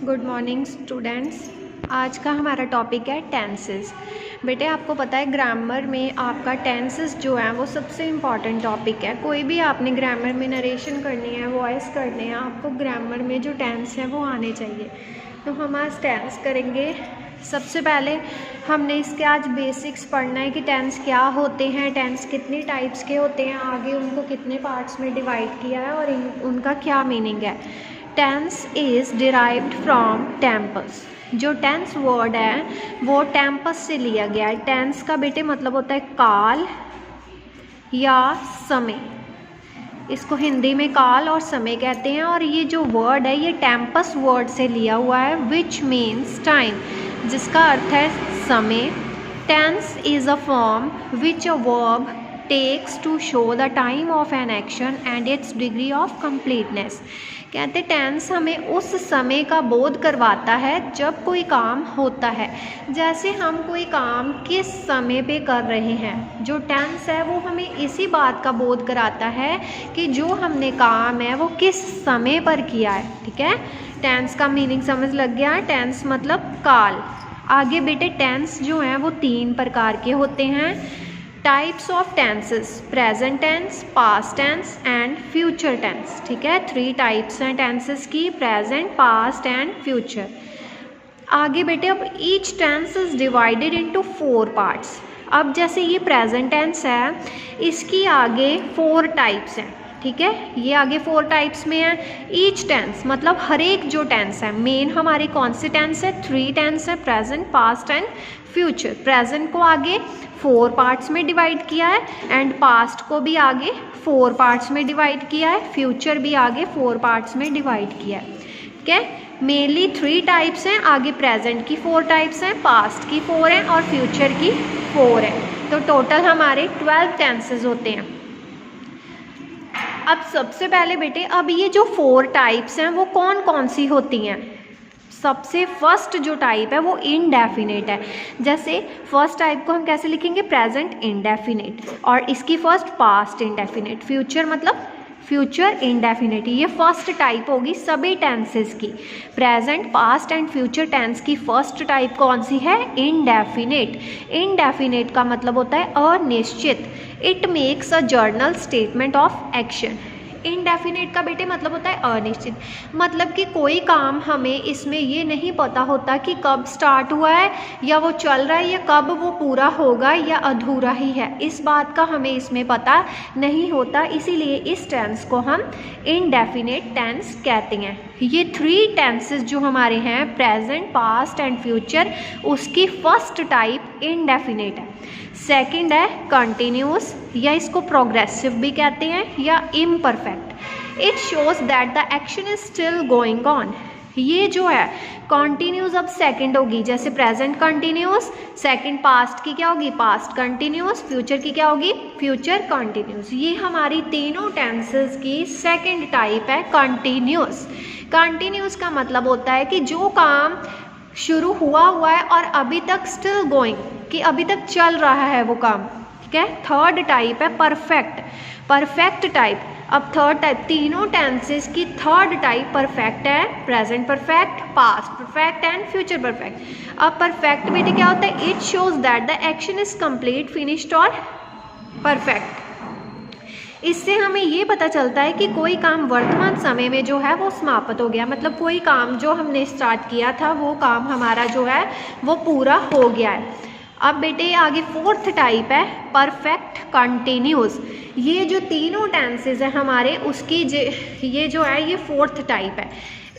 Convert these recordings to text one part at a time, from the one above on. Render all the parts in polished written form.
Good morning students. आज का हमारा टॉपिक है टेंसेस। बेटे आपको पता है ग्रामर में आपका टेंसेस जो है वो सबसे इम्पॉर्टेंट टॉपिक है। कोई भी आपने ग्रामर में नरेशन करनी है, वॉइस करने हैं, आपको ग्रामर में जो टेंस है वो आने चाहिए। तो हम आज टेंस करेंगे। सबसे पहले हमने इसके आज बेसिक्स पढ़ना है कि टेंस क्या होते हैं, टेंस कितने टाइप्स के होते हैं, आगे उनको कितने पार्ट्स में डिवाइड किया है और उनका क्या मीनिंग है। Tense is derived from tempus. जो टेंस वर्ड है वो टेम्पस से लिया गया है। टेंस का बेटे मतलब होता है काल या समय। इसको हिंदी में काल और समय कहते हैं। और ये जो वर्ड है ये टेम्पस वर्ड से लिया हुआ है, विच मीन्स टाइम, जिसका अर्थ है समय। Tense is a form which a verb takes to show the time of an action and its degree of completeness। कहते टेंस हमें उस समय का बोध करवाता है जब कोई काम होता है, जैसे हम कोई काम किस समय पे कर रहे हैं। जो टेंस है वो हमें इसी बात का बोध कराता है कि जो हमने काम है वो किस समय पर किया है। ठीक है, टेंस का मीनिंग समझ लग गया। टेंस मतलब काल। आगे बेटे टेंस जो हैं वो 3 प्रकार के होते हैं। Types of tenses: present tense, past tense and future tense. ठीक है, 3 टाइप्स हैं टेंसेस की, प्रेजेंट, पास्ट एंड फ्यूचर। आगे बेटे अब each tense is divided into 4 parts. अब जैसे ये प्रेजेंट टेंस है, इसकी आगे 4 टाइप्स हैं। ठीक है, ये आगे 4 टाइप्स में है। ईच टेंस मतलब हर एक जो टेंस है, मेन हमारे कौन से टेंस है, 3 टेंस है, present, past and future. Present को आगे 4 पार्ट्स में डिवाइड किया है एंड पास्ट को भी आगे 4 पार्ट्स में डिवाइड किया है, फ्यूचर भी आगे 4 पार्ट्स में डिवाइड किया है। ठीक है, मेनली 3 टाइप्स हैं। आगे प्रेजेंट की 4 टाइप्स हैं, पास्ट की 4 हैं और फ्यूचर की 4 है। तो टोटल हमारे 12 टेंसेस होते हैं। अब सबसे पहले बेटे अब ये जो 4 टाइप्स हैं वो कौन कौन सी होती हैं। सबसे फर्स्ट जो टाइप है वो इनडेफिनेट है। जैसे फर्स्ट टाइप को हम कैसे लिखेंगे, प्रेजेंट इनडेफिनेट, और इसकी फर्स्ट पास्ट इनडेफिनेट, फ्यूचर मतलब फ्यूचर इनडेफिनेट। ये फर्स्ट टाइप होगी सभी टेंसेस की। Present, past and future tense की फर्स्ट टाइप कौन सी है, इनडेफिनेट। इनडेफिनेट का मतलब होता है अनिश्चित। It makes a journal statement of action. Indefinite का बेटे मतलब होता है अनिश्चित, मतलब कि कोई काम हमें इसमें ये नहीं पता होता कि कब स्टार्ट हुआ है या वो चल रहा है या कब वो पूरा होगा या अधूरा ही है। इस बात का हमें इसमें पता नहीं होता, इसीलिए इस टेंस को हम इनडेफिनेट टेंस कहते हैं। ये 3 टेंसेस जो हमारे हैं, प्रेजेंट, पास्ट एंड फ्यूचर, उसकी फर्स्ट टाइप इनडेफिनेट है। सेकंड है कंटिन्यूस, या इसको प्रोग्रेसिव भी कहते हैं, या imperfect. It shows that the action is still going on. ये जो है कॉन्टिन्यूस अब सेकंड होगी, जैसे प्रेजेंट कंटिन्यूस, सेकंड पास्ट की क्या होगी, पास्ट कंटिन्यूस, फ्यूचर की क्या होगी, फ्यूचर कंटिन्यूस। ये हमारी तीनों टेंसेस की सेकंड टाइप है कंटिन्यूस। कंटिन्यूस का मतलब होता है कि जो काम शुरू हुआ है और अभी तक स्टिल गोइंग, कि अभी तक चल रहा है वो काम। ठीक है, थर्ड टाइप है परफेक्ट। परफेक्ट टाइप, अब थर्ड टाइप, तीनों टेंसेस की थर्ड टाइप परफेक्ट है। Present perfect, past perfect and future perfect. अब परफेक्ट बेटे क्या होता है, it shows that the action is complete, finished और परफेक्ट। इससे हमें ये पता चलता है कि कोई काम वर्तमान समय में जो है वो समाप्त हो गया, मतलब कोई काम जो हमने स्टार्ट किया था वो काम हमारा जो है वो पूरा हो गया है। अब बेटे आगे 4th टाइप है परफेक्ट कंटिन्यूस। ये जो तीनों टेंसेस हैं हमारे, उसकी ये जो है ये 4th टाइप है।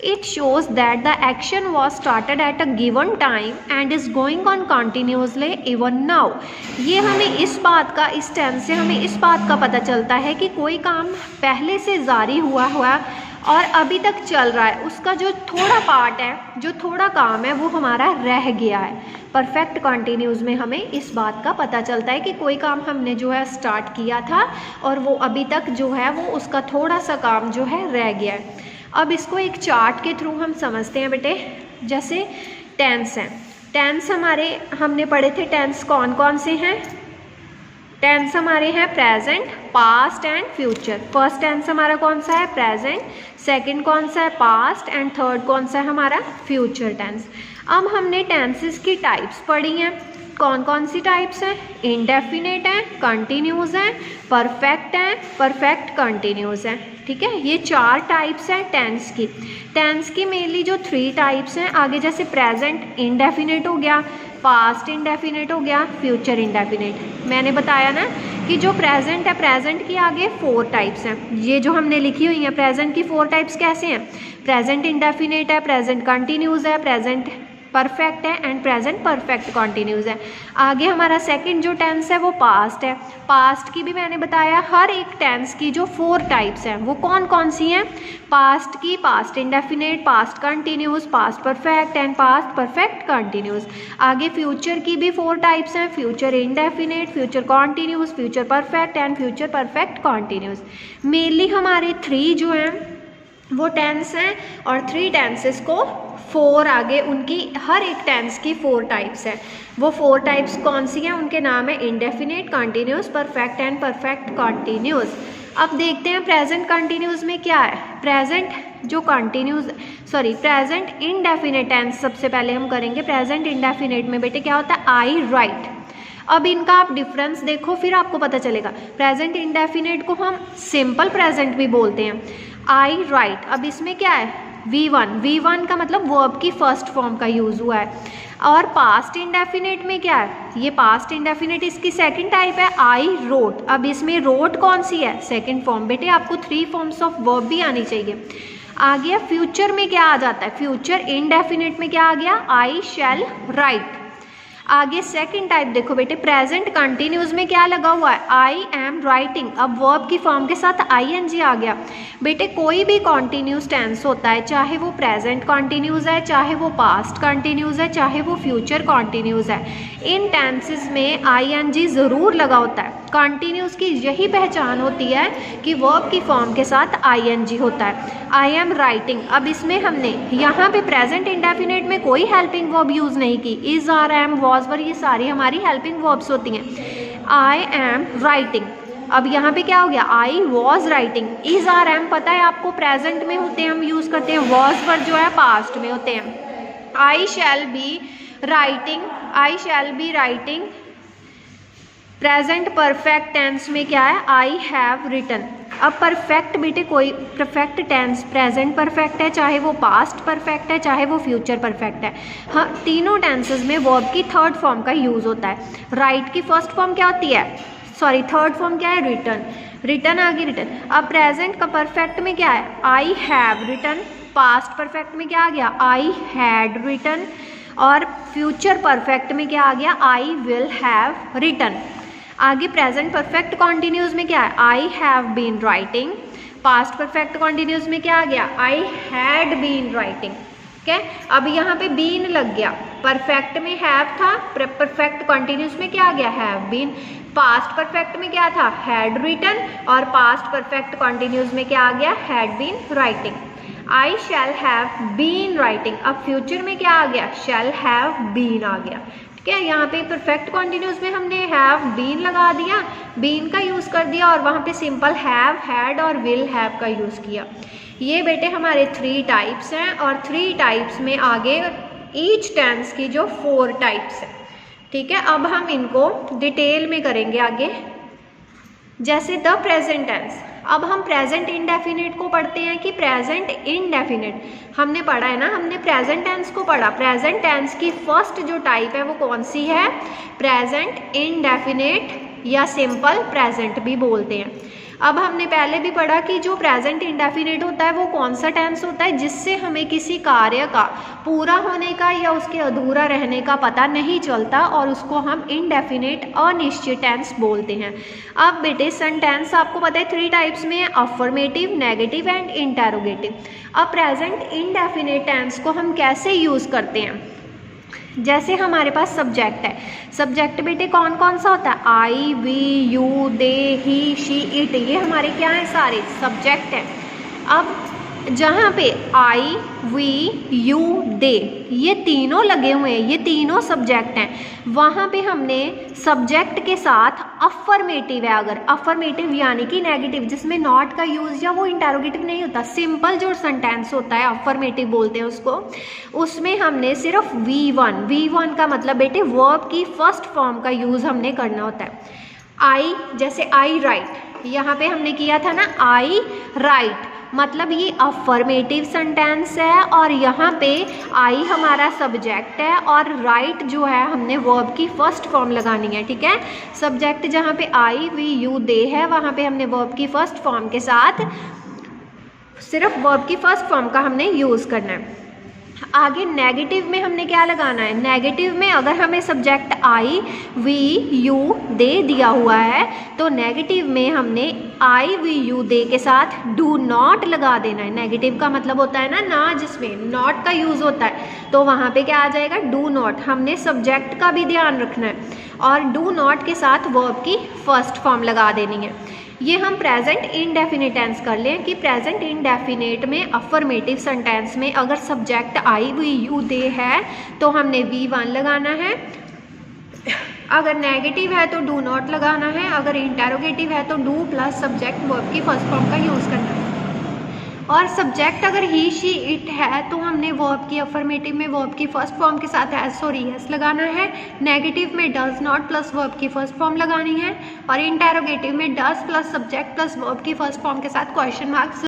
It shows that the action was started at a given time and is going on continuously even now. ये हमें इस बात का, इस टेंस से हमें इस बात का पता चलता है कि कोई काम पहले से जारी हुआ और अभी तक चल रहा है, उसका जो थोड़ा पार्ट है, जो थोड़ा काम है वो हमारा रह गया है। परफेक्ट कंटिन्यूस में हमें इस बात का पता चलता है कि कोई काम हमने जो है स्टार्ट किया था और वो अभी तक जो है वो उसका थोड़ा सा काम जो है रह गया है। अब इसको एक चार्ट के थ्रू हम समझते हैं बेटे। जैसे टेंस हैं, टेंस हमारे हमने पढ़े थे, टेंस कौन कौन से हैं, टेंस हमारे हैं present, past and future. First tense हमारा कौन सा है? प्रेजेंट। सेकंड कौन सा है? पास्ट। एंड थर्ड कौन सा है हमारा? Future tense. अब हमने टेंसेस की टाइप्स पढ़ी हैं। कौन कौन सी टाइप्स हैं? इंडेफिनेट है, कंटिन्यूस है, परफेक्ट है, परफेक्ट कंटिन्यूस है। ठीक है, ये 4 टाइप्स हैं टेंस की। टेंस की मेनली जो 3 टाइप्स हैं, आगे जैसे प्रेजेंट इंडेफिनेट हो गया, पास्ट इंडेफिनेट हो गया, फ्यूचर इंडेफिनेट। मैंने बताया ना कि जो प्रेजेंट है, प्रेजेंट की आगे 4 टाइप्स हैं। ये जो हमने लिखी हुई हैं प्रेजेंट की 4 टाइप्स कैसे हैं? प्रेजेंट इंडेफिनेट है, प्रेजेंट कंटिन्यूस है, प्रेजेंट परफेक्ट है एंड प्रेजेंट परफेक्ट कॉन्टिन्यूस है। आगे हमारा सेकंड जो टेंस है वो पास्ट है। पास्ट की भी मैंने बताया हर एक टेंस की जो 4 टाइप्स हैं वो कौन कौन सी हैं? पास्ट की past indefinite, past continuous, past perfect and past perfect continuous. आगे फ्यूचर की भी 4 टाइप्स हैं, future indefinite, future continuous, future perfect and future perfect continuous. Mainly हमारे 3 जो हैं वो टेंस हैं और 3 टेंसेस को 4 आगे उनकी हर एक टेंस की 4 टाइप्स हैं। वो 4 टाइप्स कौन सी हैं? उनके नाम है indefinite, continuous, perfect and perfect continuous. अब देखते हैं प्रेजेंट कंटिन्यूस में क्या है। प्रेजेंट जो कंटिन्यूस प्रेजेंट इंडेफिनेट टेंस सबसे पहले हम करेंगे। प्रेजेंट इंडेफिनेट में बेटे क्या होता है? आई राइट। अब इनका आप डिफरेंस देखो फिर आपको पता चलेगा। प्रेजेंट इंडेफिनेट को हम सिंपल प्रेजेंट भी बोलते हैं, आई राइट। अब इसमें क्या है? V1 का मतलब वर्ब की फर्स्ट फॉर्म का यूज़ हुआ है। और पास्ट इंडेफिनेट में क्या है? ये पास्ट इंडेफिनेट इसकी सेकंड टाइप है, आई रोट। अब इसमें रोट कौन सी है? Second form. बेटे आपको 3 फॉर्म्स ऑफ वर्ब भी आनी चाहिए। आ गया फ्यूचर में क्या आ जाता है? फ्यूचर इंडेफिनेट में क्या आ गया? आई शैल राइट। आगे सेकंड टाइप देखो बेटे, प्रेजेंट कंटिन्यूस में क्या लगा हुआ है? आई एम राइटिंग। अब वर्ब की फॉर्म के साथ ING आ गया। बेटे कोई भी कॉन्टिन्यूस टेंस होता है, चाहे वो प्रेजेंट कॉन्टिन्यूस है, चाहे वो पास्ट कॉन्टिन्यूस है, चाहे वो फ्यूचर कॉन्टिन्यूस है, इन टेंसेस में ING ज़रूर लगा होता है। कॉन्टिन्यूस की यही पहचान होती है कि वर्ब की फॉर्म के साथ ING होता है। आई एम राइटिंग। अब इसमें हमने यहाँ पे प्रेजेंट इंडेफिनेट में कोई हेल्पिंग वर्ब यूज़ नहीं की। Is, are, am, was, were, ये सारी हमारी हेल्पिंग वर्ब्स होती हैं। I am writing. अब यहाँ पे क्या हो गया? I was writing. Is, are, am पता है आपको प्रेजेंट में होते हैं, हम यूज़ करते हैं। वॉज, वर जो है पास्ट में होते हैं। I shall be writing, I shall be writing. Present perfect tense में क्या है? I have written. अब परफेक्ट बेटे कोई परफेक्ट टेंस प्रेजेंट परफेक्ट है, चाहे वो पास्ट परफेक्ट है, चाहे वो फ्यूचर परफेक्ट है। हाँ, तीनों टेंसेस में वर्ब की थर्ड फॉर्म का यूज़ होता है। राइट की फर्स्ट फॉर्म क्या होती है? थर्ड फॉर्म क्या है? रिटन। रिटन आ गई, रिटन। अब प्रेजेंट का परफेक्ट में क्या है? I have written. Past perfect में क्या आ गया? I had written. और फ्यूचर परफेक्ट में क्या आ गया? I will have written. आगे प्रेजेंट परफेक्ट कॉन्टिन्यूस में क्या है? I have been writing. Past perfect continuous में क्या आ गया? I had been writing. ठीक है, अब यहाँ पे बीन लग गया। परफेक्ट में हैव था, परफेक्ट कॉन्टिन्यूस में क्या आ गया? Have been. पास्ट परफेक्ट में क्या था? Had written. और पास्ट परफेक्ट कॉन्टिन्यूस में क्या आ गया? Had been writing. I shall have been writing. अब फ्यूचर में क्या आ गया? शैल हैव बीन आ गया। ठीक है, यहाँ पे परफेक्ट कॉन्टिन्यूस में हमने हैव बीन लगा दिया, बीन का यूज़ कर दिया, और वहाँ पे सिंपल हैव, हैड और विल हैव का यूज़ किया। ये बेटे हमारे 3 टाइप्स हैं और 3 टाइप्स में आगे ईच टेंस की जो 4 टाइप्स हैं। ठीक है, अब हम इनको डिटेल में करेंगे आगे। जैसे द प्रेजेंट टेंस। अब हम प्रेजेंट इंडेफिनिट को पढ़ते हैं कि प्रेजेंट इंडेफिनिट। हमने पढ़ा है ना, हमने प्रेजेंट टेंस को पढ़ा। प्रेजेंट टेंस की फर्स्ट जो टाइप है वो कौन सी है? प्रेजेंट इंडेफिनिट या सिंपल प्रेजेंट भी बोलते हैं। अब हमने पहले भी पढ़ा कि जो प्रेजेंट इंडेफिनिट होता है वो कौन सा टेंस होता है जिससे हमें किसी कार्य का पूरा होने का या उसके अधूरा रहने का पता नहीं चलता, और उसको हम इंडेफिनिट अनिश्चित टेंस बोलते हैं। अब बेटे सेंटेंस आपको पता है 3 टाइप्स में, अफर्मेटिव, नेगेटिव एंड इंटेरोगेटिव। अब प्रेजेंट इंडेफिनिट टेंस को हम कैसे यूज़ करते हैं? जैसे हमारे पास सब्जेक्ट है। सब्जेक्ट बेटे कौन कौन सा होता है? I, we, you, they, he, she, it, ये हमारे क्या है? सारे सब्जेक्ट हैं। अब जहाँ पे आई, वी, यू, दे ये तीनों लगे हुए हैं, ये तीनों सब्जेक्ट हैं, वहाँ पे हमने सब्जेक्ट के साथ अफर्मेटिव है, अगर अफर्मेटिव यानी कि नेगेटिव जिसमें नॉट का यूज़ या वो इंटेरोगेटिव नहीं होता, सिंपल जो सेंटेंस होता है अफर्मेटिव बोलते हैं उसको, उसमें हमने सिर्फ V1 का मतलब बेटे वर्ब की फर्स्ट फॉर्म का यूज़ हमने करना होता है। आई, जैसे आई राइट, यहाँ पे हमने किया था ना आई राइट, मतलब ये अफर्मेटिव सेंटेंस है और यहाँ पे आई हमारा सब्जेक्ट है और राइट जो है हमने वर्ब की फर्स्ट फॉर्म लगानी है, ठीक है। सब्जेक्ट जहाँ पे आई, वी, यू, दे है, वहाँ पे हमने वर्ब की फर्स्ट फॉर्म के साथ सिर्फ वर्ब की फर्स्ट फॉर्म का हमने यूज़ करना है। आगे नेगेटिव में हमने क्या लगाना है, नेगेटिव में अगर हमें सब्जेक्ट आई, वी, यू, दे दिया हुआ है तो नेगेटिव में हमने आई, वी, यू, दे के साथ डू नॉट लगा देना है। नेगेटिव का मतलब होता है ना जिसमें नॉट का यूज़ होता है, तो वहाँ पे क्या आ जाएगा, डू नॉट। हमने सब्जेक्ट का भी ध्यान रखना है और डू नॉट के साथ वर्ब की फर्स्ट फॉर्म लगा देनी है। ये हम प्रेजेंट इनडेफिनिट टेंस कर लें कि प्रेजेंट इनडेफिनिट में अफर्मेटिव सेंटेंस में अगर सब्जेक्ट आई, वी, यू, दे है तो हमने V1 लगाना है, अगर नेगेटिव है तो डू नॉट लगाना है, अगर इंटेरोगेटिव है तो डू प्लस सब्जेक्ट वर्ब की फर्स्ट फॉर्म का यूज़ करना है। और सब्जेक्ट अगर ही, शी, इट है तो हमने वर्ब की अफर्मेटिव में वर्ब की फर्स्ट फॉर्म के साथ एस लगाना है, नेगेटिव में डज नॉट प्लस वर्ब की फर्स्ट फॉर्म लगानी है और इंटेरोगेटिव में does plus subject plus verb की फर्स्ट फॉर्म के साथ क्वेश्चन मार्क्स